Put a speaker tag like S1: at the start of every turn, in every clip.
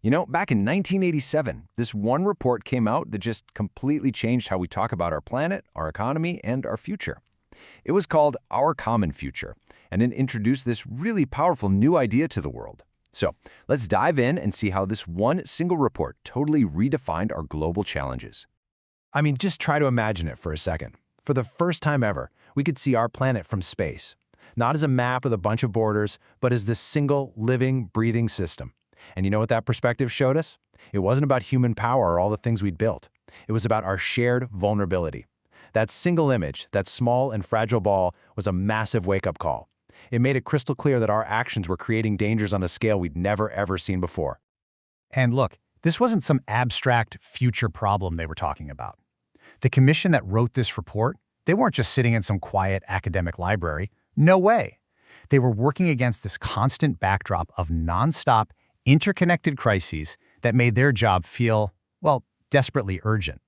S1: Back in 1987, this one report came out that just completely changed how we talk about our planet, our economy, and our future. It was called Our Common Future, and it introduced this really powerful new idea to the world. So let's dive in and see how this one single report totally redefined our global challenges.
S2: I mean, just try to imagine it for a second. For the first time ever, we could see our planet from space. Not as a map with a bunch of borders, but as this single, living, breathing system. And you know what that perspective showed us? It wasn't about human power or all the things we'd built. It was about our shared vulnerability. That single image, that small and fragile ball, was a massive wake-up call. It made it crystal clear that our actions were creating dangers on a scale we'd never, ever seen before.
S3: And look, this wasn't some abstract future problem they were talking about. The commission that wrote this report, they weren't just sitting in some quiet academic library. No way. They were working against this constant backdrop of nonstop, interconnected crises that made their job feel, well, desperately urgent.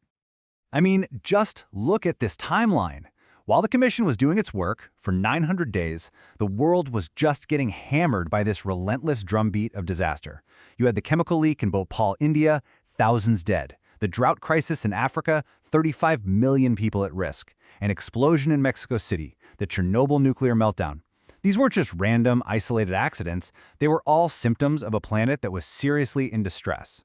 S4: I mean, just look at this timeline. While the commission was doing its work, for 900 days, the world was just getting hammered by this relentless drumbeat of disaster. You had the chemical leak in Bhopal, India, thousands dead. The drought crisis in Africa, 35 million people at risk. An explosion in Mexico City, the Chernobyl nuclear meltdown. These weren't just random, isolated accidents. They were all symptoms of a planet that was seriously in distress.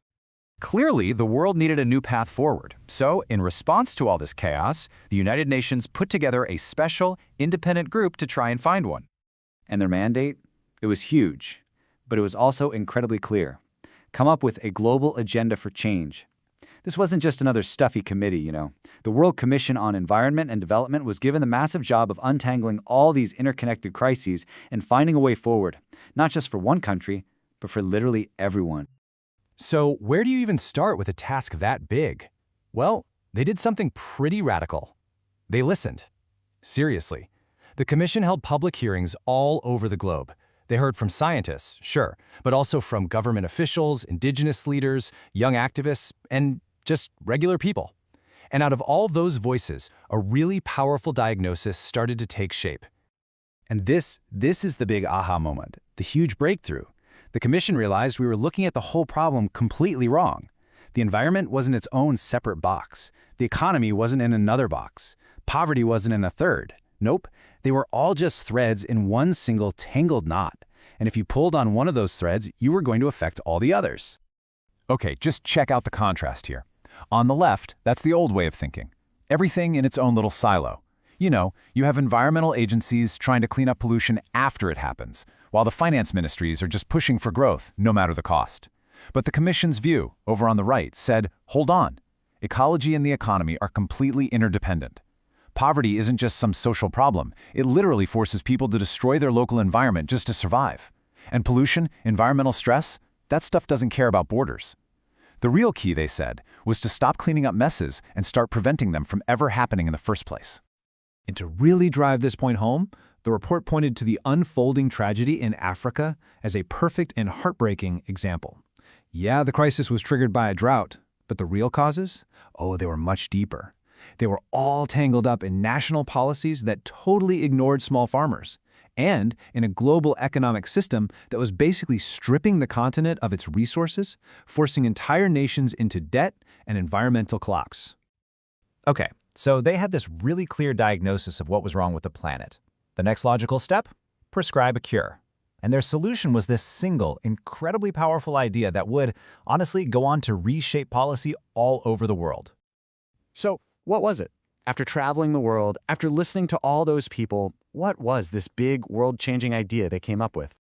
S4: Clearly, the world needed a new path forward. So, in response to all this chaos, the United Nations put together a special, independent group to try and find one. And their mandate? It was huge, but it was also incredibly clear. Come up with a global agenda for change. This wasn't just another stuffy committee, The World Commission on Environment and Development was given the massive job of untangling all these interconnected crises and finding a way forward, not just for one country, but for literally everyone.
S2: So where do you even start with a task that big? Well, they did something pretty radical. They listened. Seriously. The commission held public hearings all over the globe. They heard from scientists, sure, but also from government officials, indigenous leaders, young activists, and just regular people. And out of all those voices, a really powerful diagnosis started to take shape.
S4: And this is the big aha moment, the huge breakthrough. The commission realized we were looking at the whole problem completely wrong. The environment wasn't its own separate box. The economy wasn't in another box. Poverty wasn't in a third. Nope, they were all just threads in one single tangled knot. And if you pulled on one of those threads, you were going to affect all the others.
S1: Okay, just check out the contrast here. On the left, that's the old way of thinking. Everything in its own little silo. You have environmental agencies trying to clean up pollution after it happens, while the finance ministries are just pushing for growth, no matter the cost. But the Commission's view, over on the right, said, hold on. Ecology and the economy are completely interdependent. Poverty isn't just some social problem. It literally forces people to destroy their local environment just to survive. And pollution, environmental stress, that stuff doesn't care about borders. The real key, they said, was to stop cleaning up messes and start preventing them from ever happening in the first place.
S3: And to really drive this point home, the report pointed to the unfolding tragedy in Africa as a perfect and heartbreaking example. Yeah, the crisis was triggered by a drought, but the real causes? Oh, they were much deeper. They were all tangled up in national policies that totally ignored small farmers, and in a global economic system that was basically stripping the continent of its resources, forcing entire nations into debt and environmental collapse.
S5: Okay, so they had this really clear diagnosis of what was wrong with the planet. The next logical step? Prescribe a cure. And their solution was this single, incredibly powerful idea that would, honestly, go on to reshape policy all over the world.
S4: So, what was it? After traveling the world, after listening to all those people, what was this big, world-changing idea they came up with?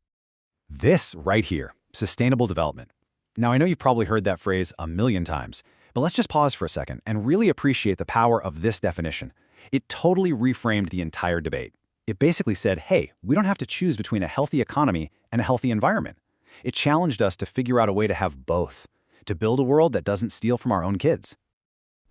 S4: This right here, sustainable development. Now, I know you've probably heard that phrase a million times, but let's just pause for a second and really appreciate the power of this definition. It totally reframed the entire debate. It basically said, hey, we don't have to choose between a healthy economy and a healthy environment. It challenged us to figure out a way to have both, to build a world that doesn't steal from our own kids.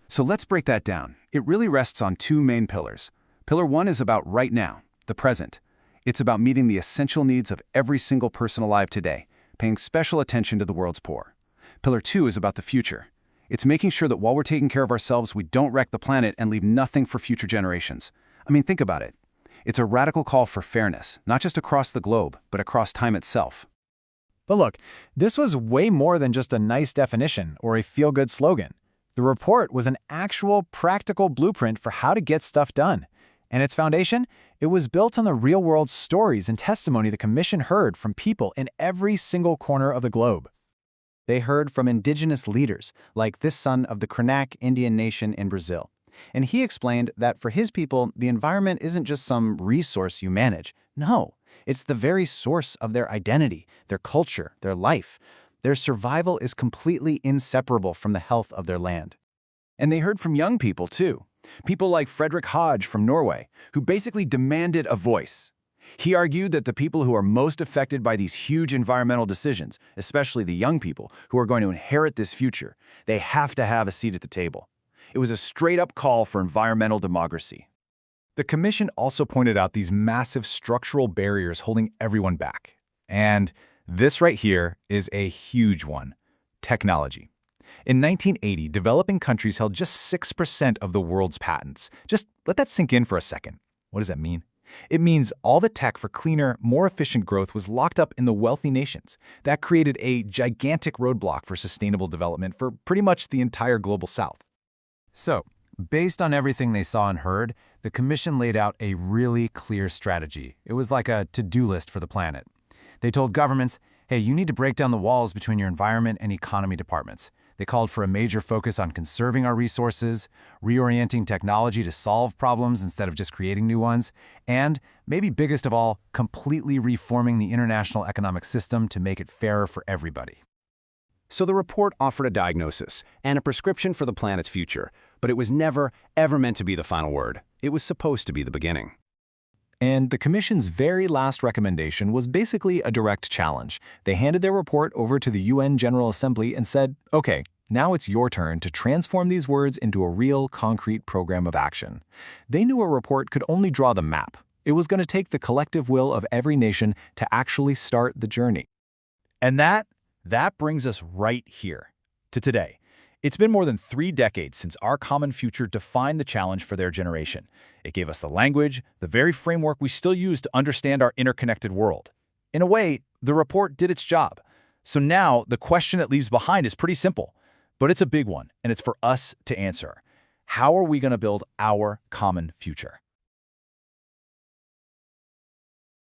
S1: So let's break that down. It really rests on two main pillars. Pillar one is about right now, the present. It's about meeting the essential needs of every single person alive today, paying special attention to the world's poor. Pillar two is about the future. It's making sure that while we're taking care of ourselves, we don't wreck the planet and leave nothing for future generations. I mean, think about it. It's a radical call for fairness, not just across the globe, but across time itself.
S4: But look, this was way more than just a nice definition or a feel-good slogan. The report was an actual practical blueprint for how to get stuff done. And its foundation? It was built on the real-world stories and testimony the Commission heard from people in every single corner of the globe. They heard from indigenous leaders, like this son of the Krenak Indian nation in Brazil. And he explained that for his people, the environment isn't just some resource you manage. No, it's the very source of their identity, their culture, their life. Their survival is completely inseparable from the health of their land. And they heard from young people, too. People like Frederick Hodge from Norway, who basically demanded a voice. He argued that the people who are most affected by these huge environmental decisions, especially the young people who are going to inherit this future, they have to have a seat at the table. It was a straight-up call for environmental democracy. The Commission also pointed out these massive structural barriers holding everyone back. And this right here is a huge one: technology. In 1980, developing countries held just 6% of the world's patents. Just let that sink in for a second. What does that mean? It means all the tech for cleaner, more efficient growth was locked up in the wealthy nations. That created a gigantic roadblock for sustainable development for pretty much the entire global south. So, based on everything they saw and heard, the Commission laid out a really clear strategy. It was like a to-do list for the planet. They told governments, hey, you need to break down the walls between your environment and economy departments. They called for a major focus on conserving our resources, reorienting technology to solve problems instead of just creating new ones, and, maybe biggest of all, completely reforming the international economic system to make it fairer for everybody.
S1: So the report offered a diagnosis and a prescription for the planet's future, but it was never, ever meant to be the final word. It was supposed to be the beginning.
S3: And the Commission's very last recommendation was basically a direct challenge. They handed their report over to the UN General Assembly and said, okay, now it's your turn to transform these words into a real, concrete program of action. They knew a report could only draw the map. It was going to take the collective will of every nation to actually start the journey.
S4: And that brings us right here, to today. It's been more than 3 decades since Our Common Future defined the challenge for their generation. It gave us the language, the very framework we still use to understand our interconnected world. In a way, the report did its job. So now, the question it leaves behind is pretty simple, but it's a big one, and it's for us to answer. How are we going to build our common future?